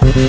Welcome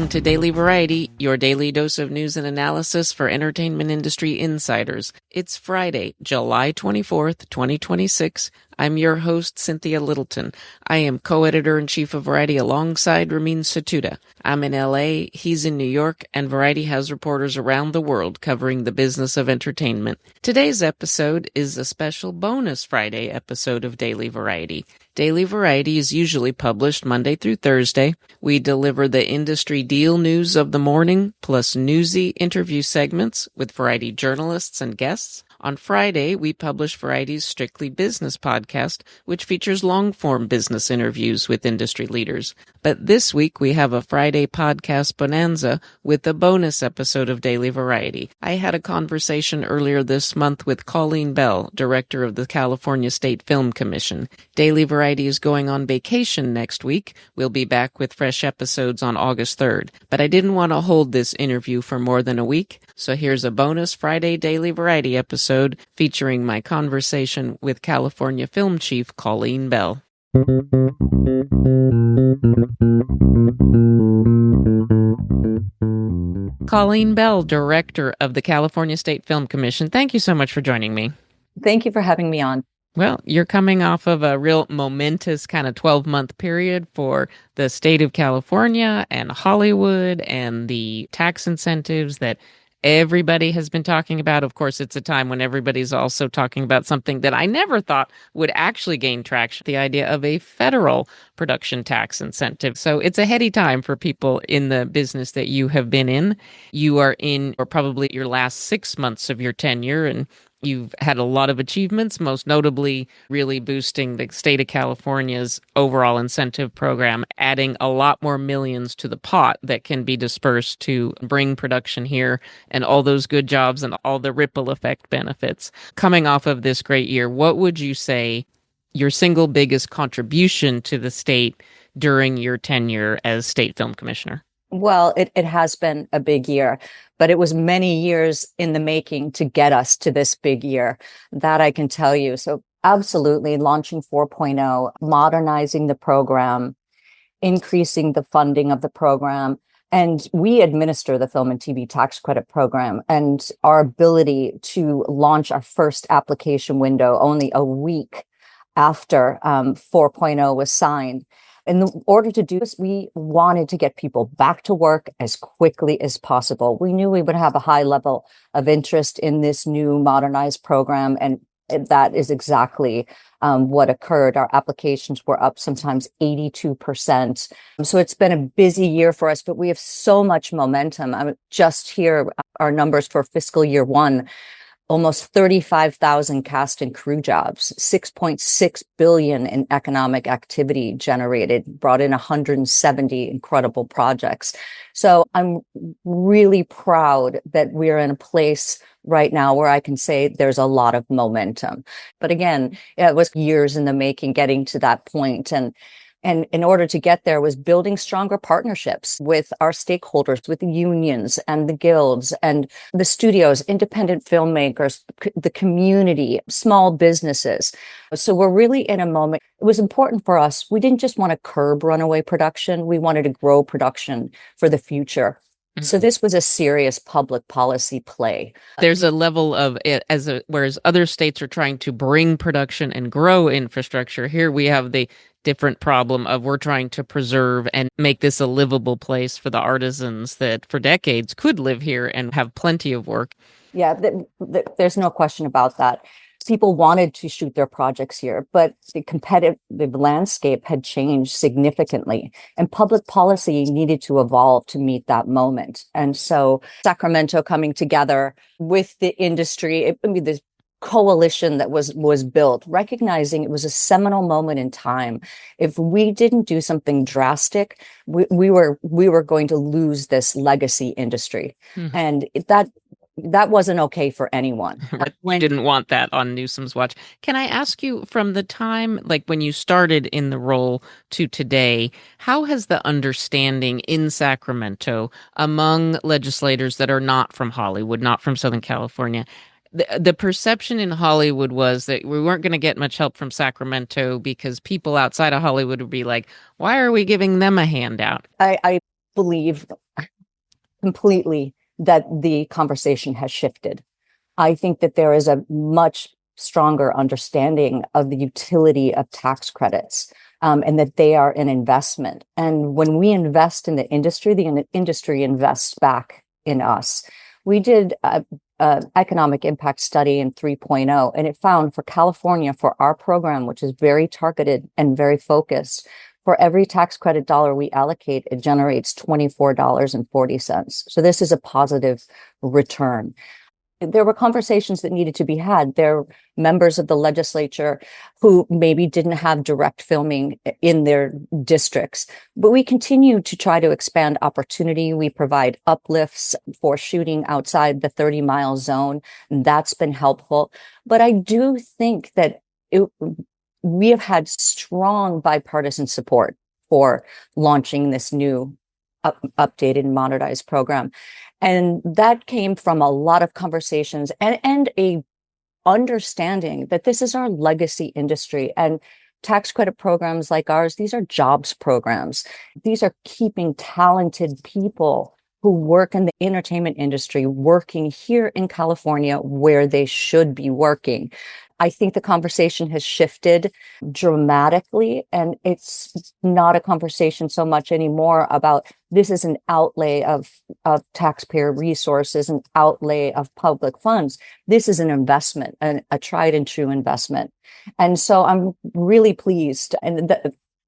to Daily Variety, your daily dose of news and analysis for entertainment industry insiders. It's Friday, July 24th, 2026. I'm your host, Cynthia Littleton. I am co-editor-in-chief of Variety alongside Ramin Satuda. I'm in LA, he's in New York, and Variety has reporters around the world covering the business of entertainment. Today's episode is a special bonus Friday episode of Daily Variety. Daily Variety is usually published Monday through Thursday. We deliver the industry deal news of the morning, plus newsy interview segments with Variety journalists and guests. On Friday, we publish Variety's Strictly Business podcast, which features long-form business interviews with industry leaders. But this week, we have a Friday podcast bonanza with a bonus episode of Daily Variety. I had a conversation earlier this month with Colleen Bell, director of the California State Film Commission. Daily Variety is going on vacation next week. We'll be back with fresh episodes on August 3rd. But I didn't want to hold this interview for more than a week, so here's a bonus Friday Daily Variety episode featuring my conversation with California Film Chief Colleen Bell. Colleen Bell, director of the California State Film Commission. Thank you so much for joining me. Thank you for having me on. Well, you're coming off of a real momentous kind of 12-month period for the state of California and Hollywood and the tax incentives that everybody has been talking about. Of course, it's a time when everybody's also talking about something that I never thought would actually gain traction, the idea of a federal production tax incentive. So it's a heady time for people in the business that you have been in. You are in, or probably your last 6 months of your tenure, and you've had a lot of achievements, most notably really boosting the state of California's overall incentive program, adding a lot more millions to the pot that can be dispersed to bring production here and all those good jobs and all the ripple effect benefits. Coming off of this great year, what would you say your single biggest contribution to the state during your tenure as state film commissioner? Well, it has been a big year, but it was many years in the making to get us to this big year. That I can tell you. So absolutely launching 4.0, modernizing the program, increasing the funding of the program. And we administer the film and TV tax credit program, and our ability to launch our first application window only a week after 4.0 was signed. In order to do this, we wanted to get people back to work as quickly as possible. We knew we would have a high level of interest in this new modernized program, and that is exactly what occurred. Our applications were up sometimes 82%. So it's been a busy year for us, but we have so much momentum. I'm just here, our numbers for fiscal year one. Almost 35,000 cast and crew jobs, 6.6 billion in economic activity generated, brought in 170 incredible projects. So I'm really proud that we're in a place right now where I can say there's a lot of momentum. But again, it was years in the making getting to that point. And in order to get there was building stronger partnerships with our stakeholders, with the unions and the guilds and the studios, independent filmmakers, the community, small businesses. So we're really in a moment. It was important for us. We didn't just want to curb runaway production. We wanted to grow production for the future. So this was a serious public policy play. There's a level of it whereas other states are trying to bring production and grow infrastructure. Here we have the different problem of we're trying to preserve and make this a livable place for the artisans that for decades could live here and have plenty of work. Yeah, there's no question about that. People wanted to shoot their projects here, but the competitive landscape had changed significantly, and public policy needed to evolve to meet that moment. And so Sacramento coming together with the industry, this coalition that was built, recognizing it was a seminal moment in time. If we didn't do something drastic, we were going to lose this legacy industry. And that wasn't okay for anyone. We didn't want that on Newsom's watch. Can I ask you, from the time, like when you started in the role to today, how has the understanding in Sacramento among legislators that are not from Hollywood, not from Southern California, The perception in Hollywood was that we weren't going to get much help from Sacramento because people outside of Hollywood would be like, why are we giving them a handout? I believe completely that the conversation has shifted. I think that there is a much stronger understanding of the utility of tax credits, and that they are an investment. And when we invest in the industry invests back in us. We did a economic impact study in 3.0, and it found for California, for our program, which is very targeted and very focused, for every tax credit dollar we allocate, it generates $24.40. So this is a positive return. There were conversations that needed to be had. There are members of the legislature who maybe didn't have direct filming in their districts, but we continue to try to expand opportunity. We provide uplifts for shooting outside the 30-mile zone. That's been helpful. But I do think that we have had strong bipartisan support for launching this new updated and modernized program. And that came from a lot of conversations and a understanding that this is our legacy industry, and tax credit programs like ours, these are jobs programs. These are keeping talented people who work in the entertainment industry working here in California where they should be working. I think the conversation has shifted dramatically, and it's not a conversation so much anymore about this is an outlay of taxpayer resources, an outlay of public funds. This is an investment, a tried and true investment. And so I'm really pleased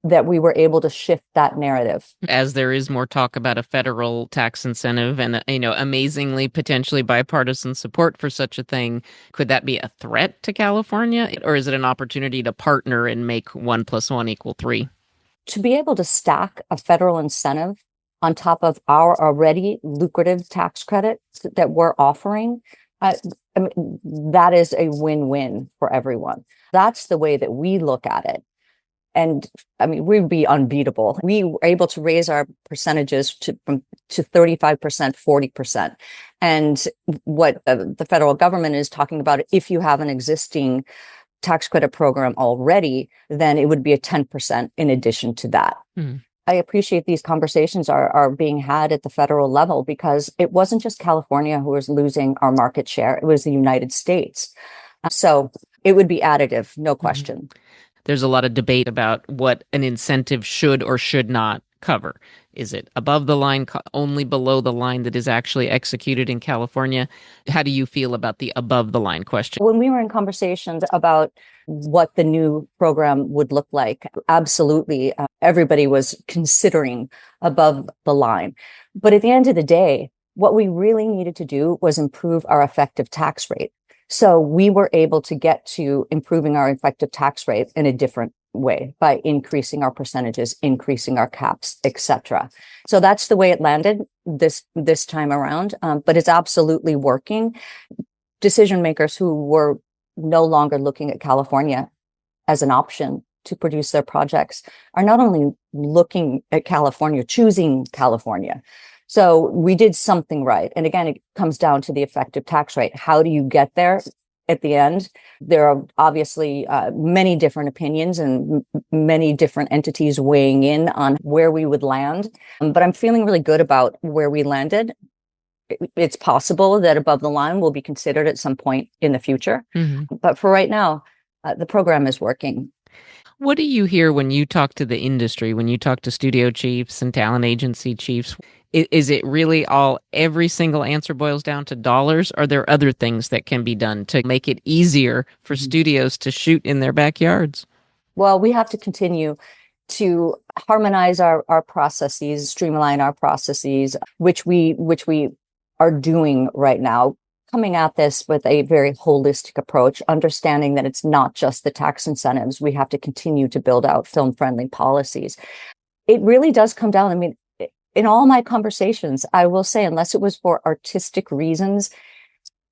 that we were able to shift that narrative. As there is more talk about a federal tax incentive and, amazingly potentially bipartisan support for such a thing, could that be a threat to California? Or is it an opportunity to partner and make 1 + 1 = 3? To be able to stack a federal incentive on top of our already lucrative tax credit that we're offering, I mean, that is a win-win for everyone. That's the way that we look at it. And I mean, we'd be unbeatable. We were able to raise our percentages to 35%, 40%. And what the federal government is talking about, if you have an existing tax credit program already, then it would be a 10% in addition to that. I appreciate these conversations are being had at the federal level, because it wasn't just California who was losing our market share. It was the United States. So it would be additive, no question. There's a lot of debate about what an incentive should or should not cover. Is it above the line, only below the line that is actually executed in California? How do you feel about the above the line question? When we were in conversations about what the new program would look like, absolutely, everybody was considering above the line. But at the end of the day, what we really needed to do was improve our effective tax rate. So we were able to get to improving our effective tax rate in a different way by increasing our percentages, increasing our caps, etc. So that's the way it landed this time around. But it's absolutely working. Decision makers who were no longer looking at California as an option to produce their projects are not only looking at California, choosing California. So we did something right. And again, it comes down to the effective tax rate. How do you get there at the end? There are obviously many different opinions and many different entities weighing in on where we would land. But I'm feeling really good about where we landed. It's possible that above the line will be considered at some point in the future. But for right now, the program is working. What do you hear when you talk to the industry, when you talk to studio chiefs and talent agency chiefs? Is it really every single answer boils down to dollars? Are there other things that can be done to make it easier for studios to shoot in their backyards? Well, we have to continue to harmonize our processes, streamline our processes, which we are doing right now, coming at this with a very holistic approach, understanding that it's not just the tax incentives. We have to continue to build out film-friendly policies. It really does come down, I mean, in all my conversations, I will say, unless it was for artistic reasons,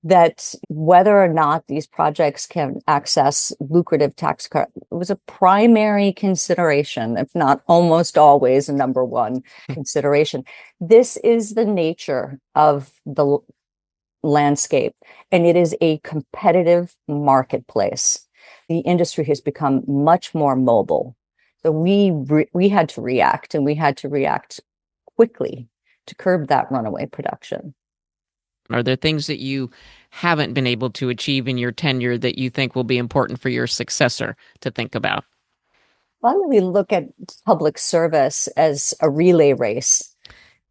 that whether or not these projects can access lucrative tax credit was a primary consideration, if not almost always a number one consideration. This is the nature of the landscape, and it is a competitive marketplace. The industry has become much more mobile. So we had to react, and we had to react quickly to curb that runaway production. Are there things that you haven't been able to achieve in your tenure that you think will be important for your successor to think about? Well, I really look at public service as a relay race.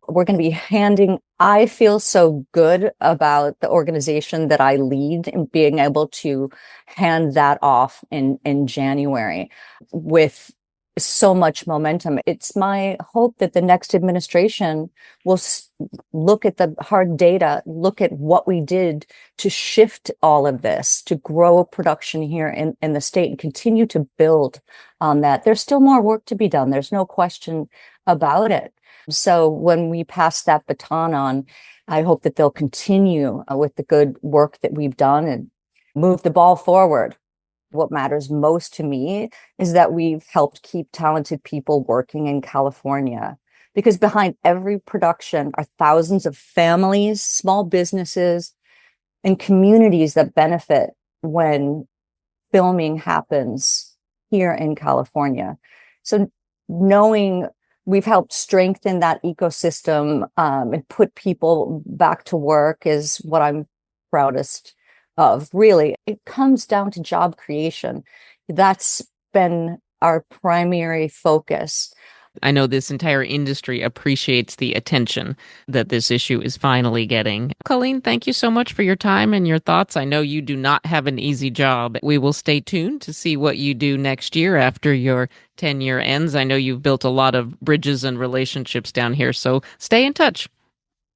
We're going to be I feel so good about the organization that I lead and being able to hand that off in January with so much momentum. It's my hope that the next administration will look at the hard data, look at what we did to shift all of this, to grow production here in the state and continue to build on that. There's still more work to be done. There's no question about it. So when we pass that baton on, I hope that they'll continue with the good work that we've done and move the ball forward. What matters most to me is that we've helped keep talented people working in California, because behind every production are thousands of families, small businesses, and communities that benefit when filming happens here in California. So knowing we've helped strengthen that ecosystem and put people back to work is what I'm proudest of. Really, it comes down to job creation. That's been our primary focus. I know this entire industry appreciates the attention that this issue is finally getting. Colleen, thank you so much for your time and your thoughts. I know you do not have an easy job. We will stay tuned to see what you do next year after your tenure ends. I know you've built a lot of bridges and relationships down here, so stay in touch.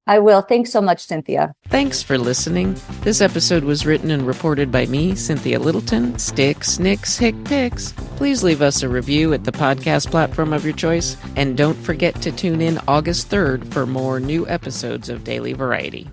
I will. Thanks so much, Cynthia. Thanks for listening. This episode was written and reported by me, Cynthia Littleton. Sticks, Nicks, Hick, Picks. Please leave us a review at the podcast platform of your choice. And don't forget to tune in August 3rd for more new episodes of Daily Variety.